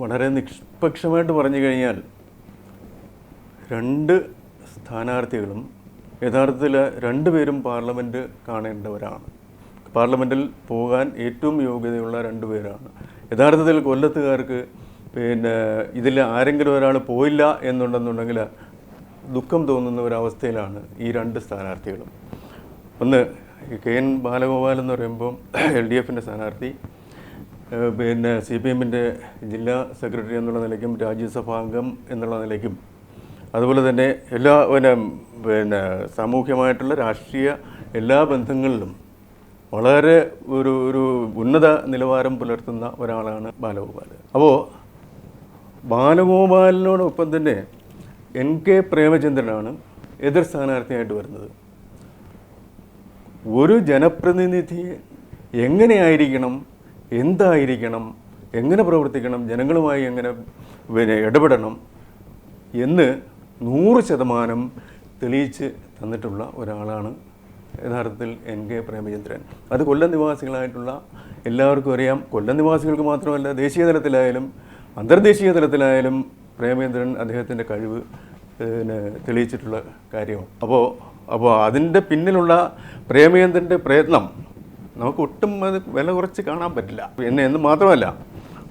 വളരെ നിഷ്പക്ഷമായിട്ട് പറഞ്ഞു കഴിഞ്ഞാൽ രണ്ട് സ്ഥാനാർത്ഥികളും യഥാർത്ഥത്തിൽ രണ്ടുപേരും പാർലമെൻറ്റ് കാണേണ്ടവരാണ്. പാർലമെൻറ്റിൽ പോകാൻ ഏറ്റവും യോഗ്യതയുള്ള രണ്ടുപേരാണ്. യഥാർത്ഥത്തിൽ കൊല്ലത്തുകാർക്ക് ഇതിൽ ആരെങ്കിലും ഒരാൾ പോയില്ല എന്നുണ്ടെന്നുണ്ടെങ്കിൽ ദുഃഖം തോന്നുന്ന ഒരവസ്ഥയിലാണ് ഈ രണ്ട് സ്ഥാനാർത്ഥികളും. ഒന്ന് KN ബാലഗോപാൽ എന്ന് പറയുമ്പോൾ LDF സ്ഥാനാർത്ഥി, CPM ജില്ലാ സെക്രട്ടറി എന്നുള്ള നിലയ്ക്കും രാജ്യസഭാംഗം എന്നുള്ള നിലയ്ക്കും അതുപോലെ തന്നെ എല്ലാ സാമൂഹ്യമായിട്ടുള്ള രാഷ്ട്രീയ എല്ലാ ബന്ധങ്ങളിലും വളരെ ഒരു ഉന്നത നിലവാരം പുലർത്തുന്ന ഒരാളാണ് ബാലഗോപാൽ. അപ്പോൾ ബാലഗോപാലിനോടൊപ്പം തന്നെ NK പ്രേമചന്ദ്രനാണ് എതിർ സ്ഥാനാർത്ഥിയായിട്ട് വരുന്നത്. ഒരു ജനപ്രതിനിധി എങ്ങനെയായിരിക്കണം, എന്തായിരിക്കണം, എങ്ങനെ പ്രവർത്തിക്കണം, ജനങ്ങളുമായി എങ്ങനെ ഇടപെടണം എന്ന് 100% തെളിയിച്ച് തന്നിട്ടുള്ള ഒരാളാണ് യഥാർത്ഥത്തിൽ NK പ്രേമചന്ദ്രൻ. അത് കൊല്ലം നിവാസികളായിട്ടുള്ള എല്ലാവർക്കും അറിയാം. കൊല്ലം നിവാസികൾക്ക് മാത്രമല്ല, ദേശീയ തലത്തിലായാലും അന്തർദേശീയ തലത്തിലായാലും പ്രേമചന്ദ്രൻ അദ്ദേഹത്തിൻ്റെ കഴിവ് തെളിയിച്ചിട്ടുള്ള കാര്യമാണ്. അപ്പോൾ അതിൻ്റെ പിന്നിലുള്ള പ്രേമചന്ദ്രൻ്റെ പ്രയത്നം നമുക്ക് ഒട്ടും അത് വില കുറച്ച് കാണാൻ പറ്റില്ല. എന്ന് മാത്രമല്ല,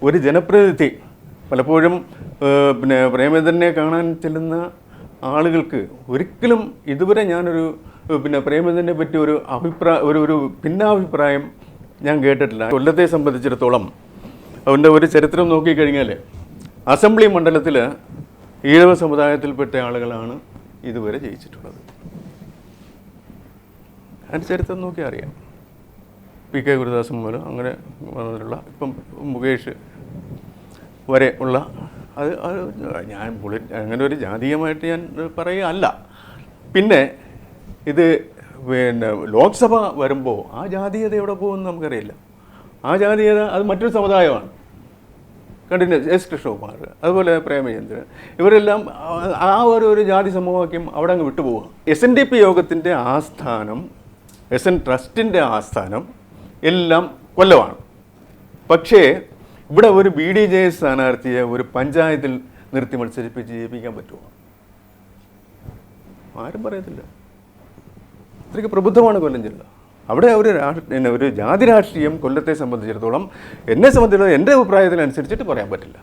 ഒരു ജനപ്രതിനിധി പലപ്പോഴും പ്രേമചന്ദ്രനെ കാണാൻ ചെല്ലുന്ന ആളുകൾക്ക് ഒരിക്കലും ഇതുവരെ ഞാനൊരു പ്രേമചന്ദ്രനെ പറ്റി ഒരു ഭിന്നാഭിപ്രായം ഞാൻ കേട്ടിട്ടില്ല. കൊല്ലത്തെ സംബന്ധിച്ചിടത്തോളം അവൻ്റെ ഒരു ചരിത്രം നോക്കിക്കഴിഞ്ഞാൽ അസംബ്ലി മണ്ഡലത്തിൽ ഈഴവ സമുദായത്തിൽപ്പെട്ട ആളുകളാണ് ഇതുവരെ ജയിച്ചിട്ടുള്ളത്. അതിൻ്റെ ചരിത്രം നോക്കിയാൽ അറിയാം. PK ഗുരുദാസൻ മൂലം അങ്ങനെ വന്നിട്ടുള്ള ഇപ്പം മുകേഷ് വരെ ഉള്ള അത് ഞാൻ അങ്ങനെ ഒരു ജാതീയമായിട്ട് ഞാൻ പറയുകയല്ല. പിന്നെ ഇത് ലോക്സഭ വരുമ്പോൾ ആ ജാതീയത എവിടെ പോകുമെന്ന് നമുക്കറിയില്ല. ആ ജാതീയത അത് മറ്റൊരു സമുദായമാണ്. Continue S. കൃഷ്ണകുമാർ, അതുപോലെ പ്രേമചന്ദ്രൻ, ഇവരെല്ലാം ആ ഒരു ജാതി സമവാക്യം അവിടെ അങ്ങ് വിട്ടുപോകുക. SNDP യോഗത്തിൻ്റെ ആസ്ഥാനം, SN ട്രസ്റ്റിൻ്റെ ആസ്ഥാനം എല്ലാം കൊല്ലമാണ്. പക്ഷേ ഇവിടെ ഒരു BDJS സ്ഥാനാർത്ഥിയെ ഒരു പഞ്ചായത്തിൽ നിർത്തി മത്സരിപ്പിച്ച് ജയിപ്പിക്കാൻ പറ്റുമോ? ആരും പറയത്തില്ല. അത്രയ്ക്ക് പ്രബുദ്ധമാണ് കൊല്ലം ജില്ല. അവിടെ ഒരു ജാതി രാഷ്ട്രീയം കൊല്ലത്തെ സംബന്ധിച്ചിടത്തോളം, എന്നെ സംബന്ധിച്ചിടത്തോളം എൻ്റെ അഭിപ്രായത്തിനനുസരിച്ചിട്ട് പറയാൻ പറ്റില്ല.